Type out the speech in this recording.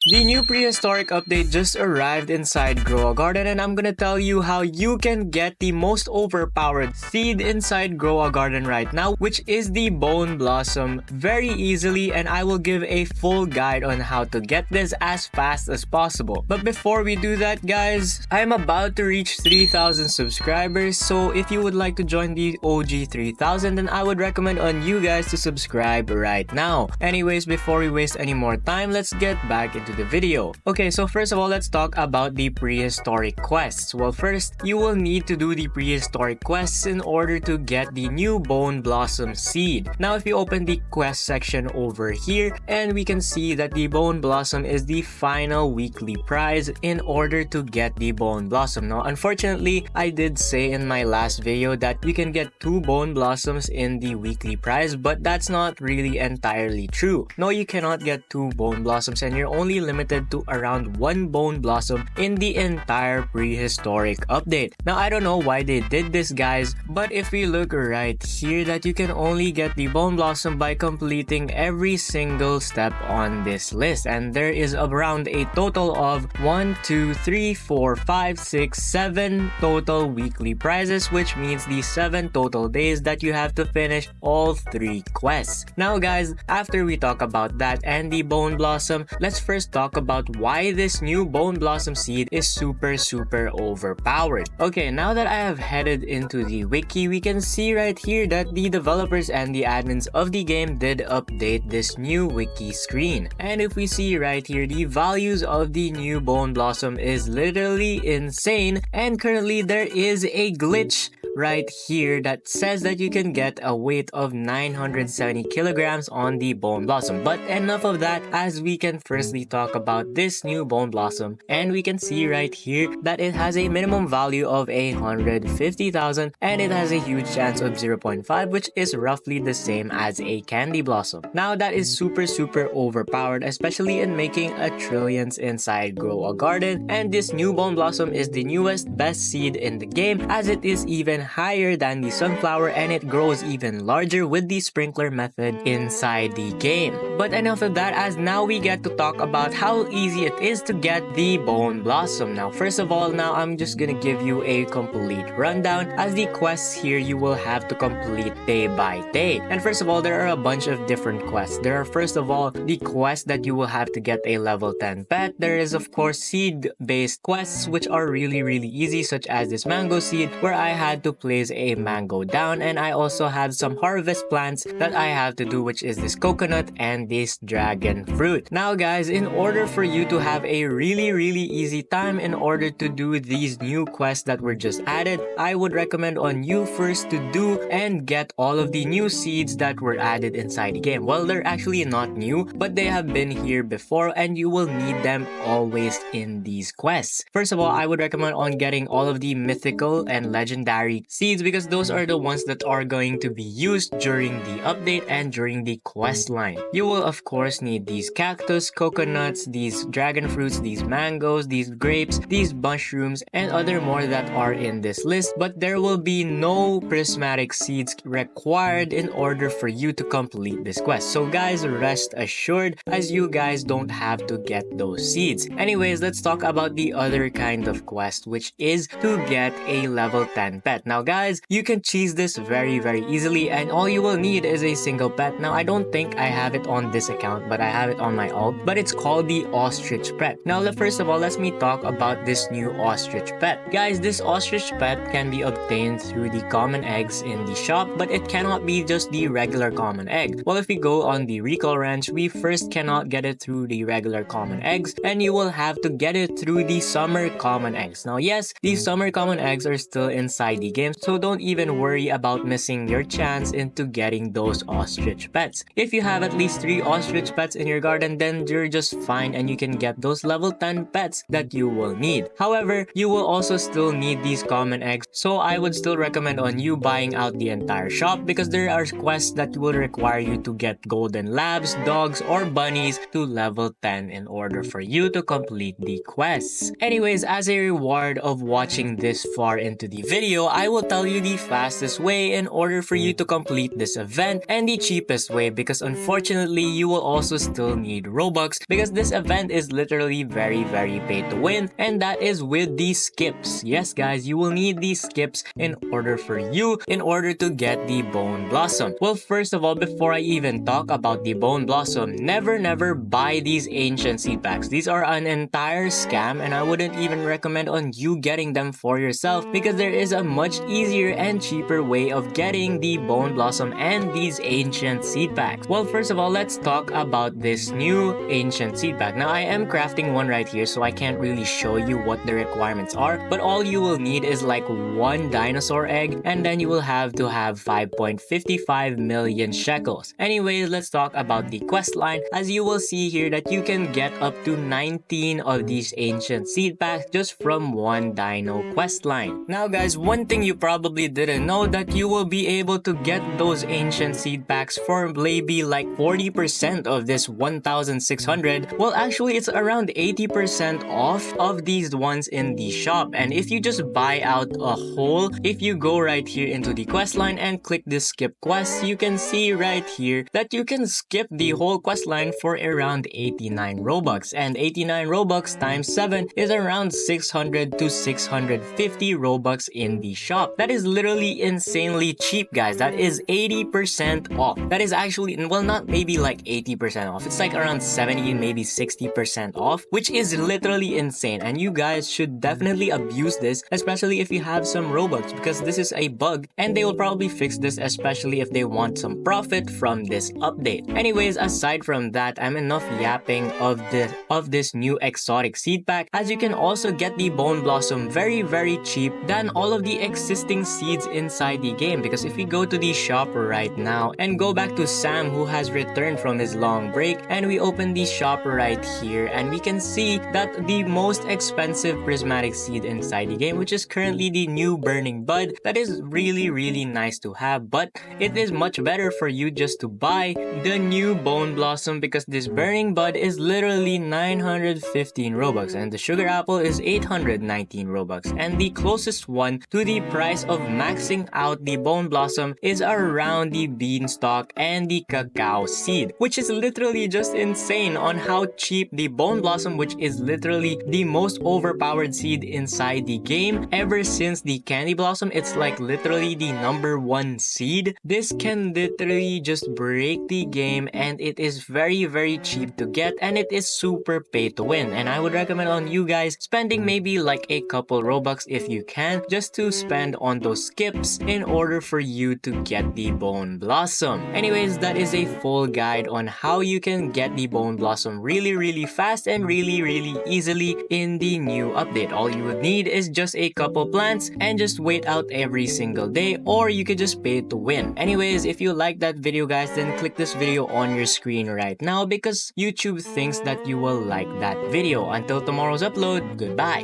The new prehistoric update just arrived inside Grow a Garden, and I'm gonna tell you how you can get the most overpowered seed inside Grow a Garden right now, which is the Bone Blossom, very easily, and I will give a full guide on how to get this as fast as possible. But before we do that, guys, I'm about to reach 3,000 subscribers, so if you would like to join the OG 3,000, then I would recommend on you guys to subscribe right now. Anyways, before we waste any more time, let's get back into the video. Okay, so first of all, let's talk about the prehistoric quests. Well, first, you will need to do the prehistoric quests in order to get the new Bone Blossom seed. Now, if you open the quest section over here, and we can see that the Bone Blossom is the final weekly prize in order to get the Bone Blossom. Now, unfortunately, I did say in my last video that you can get 2 Bone Blossoms in the weekly prize, but that's not really entirely true. No, you cannot get 2 Bone Blossoms, and you're only limited to around 1 Bone Blossom in the entire prehistoric update. Now, I don't know why they did this, guys, but if we look right here, that you can only get the Bone Blossom by completing every single step on this list, and there is around a total of 1, 2, 3, 4, 5, 6, 7 total weekly prizes, which means the 7 total days that you have to finish all 3 quests. Now, guys, after we talk about that and the Bone Blossom, let's first talk about why this new Bone Blossom seed is super overpowered. Okay, now that I have headed into the wiki, we can see right here that the developers and the admins of the game did update this new wiki screen. And if we see right here, the values of the new Bone Blossom is literally insane, and currently there is a glitch right here that says that you can get a weight of 970 kilograms on the Bone Blossom. But enough of that, as we can firstly talk about this new Bone Blossom, and we can see right here that it has a minimum value of 150,000 and it has a huge chance of 0.5, which is roughly the same as a Candy Blossom. Now, that is super overpowered, especially in making a trillions inside Grow a Garden, and this new Bone Blossom is the newest best seed in the game, as it is even higher than the sunflower and it grows even larger with the sprinkler method inside the game. But enough of that, as now we get to talk about how easy it is to get the Bone Blossom. Now, first of all, now I'm just gonna give you a complete rundown, as the quests here you will have to complete day by day. And first of all, there are a bunch of different quests. There are, first of all, the quest that you will have to get a level 10 pet. There is, of course, seed based quests, which are really easy, such as this mango seed, where I had to place a mango down, and I also have some harvest plants that I have to do, which is this coconut and this dragon fruit. Now, guys, in order for you to have a really easy time in order to do these new quests that were just added, I would recommend on you first to do and get all of the new seeds that were added inside the game. Well, they're actually not new, but they have been here before, and you will need them always in these quests. First of all, I would recommend on getting all of the mythical and legendary seeds, because those are the ones that are going to be used during the update and during the quest line. You will, of course, need these cactus, coconuts, these dragon fruits, these mangoes, these grapes, these mushrooms, and other more that are in this list, but there will be no prismatic seeds required in order for you to complete this quest. So guys, rest assured, as you guys don't have to get those seeds. Anyways, let's talk about the other kind of quest, which is to get a level 10 pet. Now, guys, you can cheese this very easily, and all you will need is a single pet. Now, I don't think I have it on this account, but I have it on my alt, but it's called the ostrich pet. Now, first of all, let me talk about this new ostrich pet. Guys, this ostrich pet can be obtained through the common eggs in the shop, but it cannot be just the regular common egg. Well, if we go on the recall ranch, we first cannot get it through the regular common eggs, and you will have to get it through the summer common eggs. Now, yes, these summer common eggs are still inside the game, so don't even worry about missing your chance into getting those ostrich pets. If you have at least 3 ostrich pets in your garden, then you're just fine and you can get those level 10 pets that you will need. However, you will also still need these common eggs, so I would still recommend on you buying out the entire shop, because there are quests that will require you to get golden labs, dogs, or bunnies to level 10 in order for you to complete the quests. Anyways, as a reward of watching this far into the video, I will tell you the fastest way in order for you to complete this event, and the cheapest way, because unfortunately lastly, you will also still need Robux because this event is literally very pay to win, and that is with these skips. Yes guys, you will need these skips in order to get the Bone Blossom. Well, first of all, before I even talk about the Bone Blossom, never buy these ancient seed packs. These are an entire scam, and I wouldn't even recommend on you getting them for yourself because there is a much easier and cheaper way of getting the Bone Blossom and these ancient seed packs. Well, first of all, let's talk about this new ancient seed pack. Now, I am crafting one right here, so I can't really show you what the requirements are, but all you will need is like one dinosaur egg, and then you will have to have 5.55 million shekels. Anyways, let's talk about the quest line. As you will see here that you can get up to 19 of these ancient seed packs just from one dino quest line. Now guys, one thing you probably didn't know that you will be able to get those ancient seed packs for maybe like 40% of this 1,600. Well, actually it's around 80% off of these ones in the shop, and if you just buy out a whole, if you go right here into the quest line and click this skip quest, you can see right here that you can skip the whole quest line for around 89 Robux, and 89 Robux times 7 is around 600 to 650 Robux in the shop. That is literally insanely cheap guys. That is 80% off. That is actually, well, not maybe like 80% off, it's like around 70, maybe 60% off, which is literally insane, and you guys should definitely abuse this, especially if you have some Robux, because this is a bug and they will probably fix this, especially if they want some profit from this update. Anyways, aside from that, I'm enough yapping of this new exotic seed pack, as you can also get the Bone Blossom very cheap than all of the existing seeds inside the game, because if we go to the shop right now and go back to Sam, who has returned from his long break, and we open the shop right here, and we can see that the most expensive prismatic seed inside the game, which is currently the new Burning Bud, that is really nice to have, but it is much better for you just to buy the new Bone Blossom, because this Burning Bud is literally 915 Robux and the Sugar Apple is 819 Robux, and the closest one to the price of maxing out the Bone Blossom is around the Beanstalk and the Cacao Seed, which is literally just insane on how cheap the Bone Blossom, which is literally the most overpowered seed inside the game ever since the Candy Blossom. It's like literally the #1 seed. This can literally just break the game, and it is very cheap to get, and it is super pay to win, and I would recommend on you guys spending maybe like a couple Robux if you can, just to spend on those skips in order for you to get the Bone Blossom. Anyways, that is a full guide on how you can get the Bone Blossom really fast and really easily in the new update. All you would need is just a couple plants and just wait out every single day, or you could just pay to win. Anyways, if you like that video guys, then click this video on your screen right now because YouTube thinks that you will like that video. Until tomorrow's upload, goodbye.